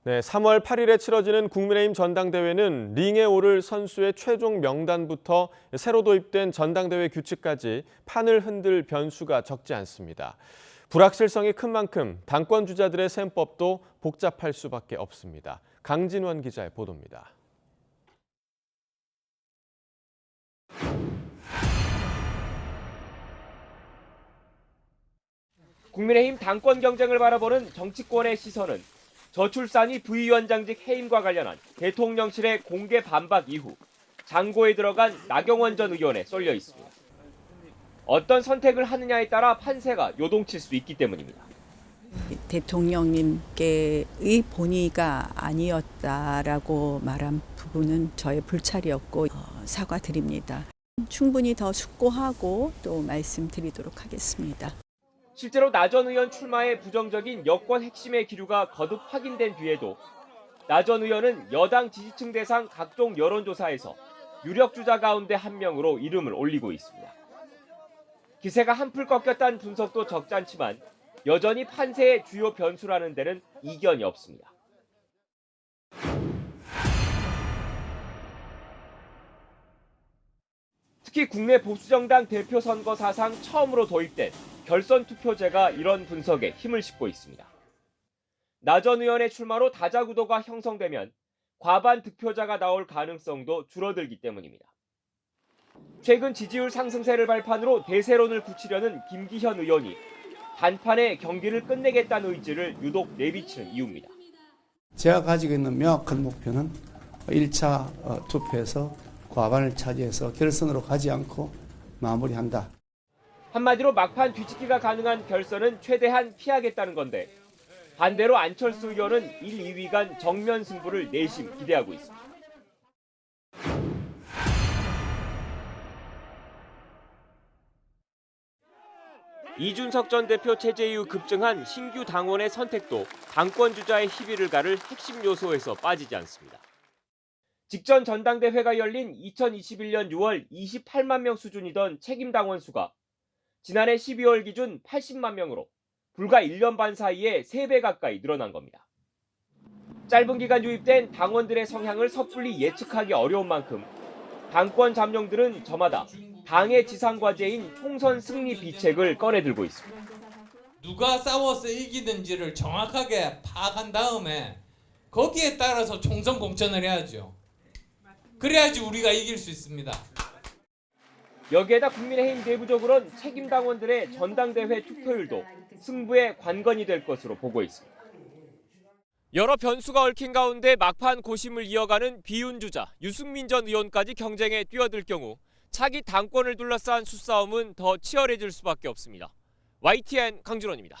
네, 3월 8일에 치러지는 국민의힘 전당대회는 링에 오를 선수의 최종 명단부터 새로 도입된 전당대회 규칙까지 판을 흔들 변수가 적지 않습니다. 불확실성이 큰 만큼 당권 주자들의 셈법도 복잡할 수밖에 없습니다. 강진원 기자의 보도입니다. 국민의힘 당권 경쟁을 바라보는 정치권의 시선은 저출산이 부위원장직 해임과 관련한 대통령실의 공개 반박 이후 장고에 들어간 나경원 전 의원에 쏠려 있습니다. 어떤 선택을 하느냐에 따라 판세가 요동칠 수 있기 때문입니다. 대통령님께의 본의가 아니었다라고 말한 부분은 저의 불찰이었고 사과드립니다. 충분히 더 숙고하고 또 말씀드리도록 하겠습니다. 실제로 나 전 의원 출마의 부정적인 여권 핵심의 기류가 거듭 확인된 뒤에도 나 전 의원은 여당 지지층 대상 각종 여론조사에서 유력 주자 가운데 한 명으로 이름을 올리고 있습니다. 기세가 한풀 꺾였다는 분석도 적잖지만 여전히 판세의 주요 변수라는 데는 이견이 없습니다. 특히 국내 보수정당 대표 선거 사상 처음으로 도입된 결선 투표제가 이런 분석에 힘을 싣고 있습니다. 나 전 의원의 출마로 다자구도가 형성되면 과반 득표자가 나올 가능성도 줄어들기 때문입니다. 최근 지지율 상승세를 발판으로 대세론을 굳히려는 김기현 의원이 단판에 경기를 끝내겠다는 의지를 유독 내비치는 이유입니다. 제가 가지고 있는 명확한 목표는 1차 투표에서 과반을 차지해서 결선으로 가지 않고 마무리한다. 한마디로 막판 뒤집기가 가능한 결선은 최대한 피하겠다는 건데 반대로 안철수 의원은 1, 2위 간 정면 승부를 내심 기대하고 있습니다. 이준석 전 대표 체제 이후 급증한 신규 당원의 선택도 당권 주자의 희비를 가를 핵심 요소에서 빠지지 않습니다. 직전 전당대회가 열린 2021년 6월 28만 명 수준이던 책임 당원 수가 지난해 12월 기준 80만 명으로 불과 1년 반 사이에 3배 가까이 늘어난 겁니다. 짧은 기간 유입된 당원들의 성향을 섣불리 예측하기 어려운 만큼 당권 잠룡들은 저마다 당의 지상과제인 총선 승리 비책을 꺼내들고 있습니다. 누가 싸워서 이기는지를 정확하게 파악한 다음에 거기에 따라서 총선 공천을 해야죠. 그래야지 우리가 이길 수 있습니다. 여기에다 국민의힘 내부적으로는 책임 당원들의 전당대회 투표율도 승부의 관건이 될 것으로 보고 있습니다. 여러 변수가 얽힌 가운데 막판 고심을 이어가는 비윤 주자 유승민 전 의원까지 경쟁에 뛰어들 경우 차기 당권을 둘러싼 수싸움은 더 치열해질 수밖에 없습니다. YTN 강준원입니다.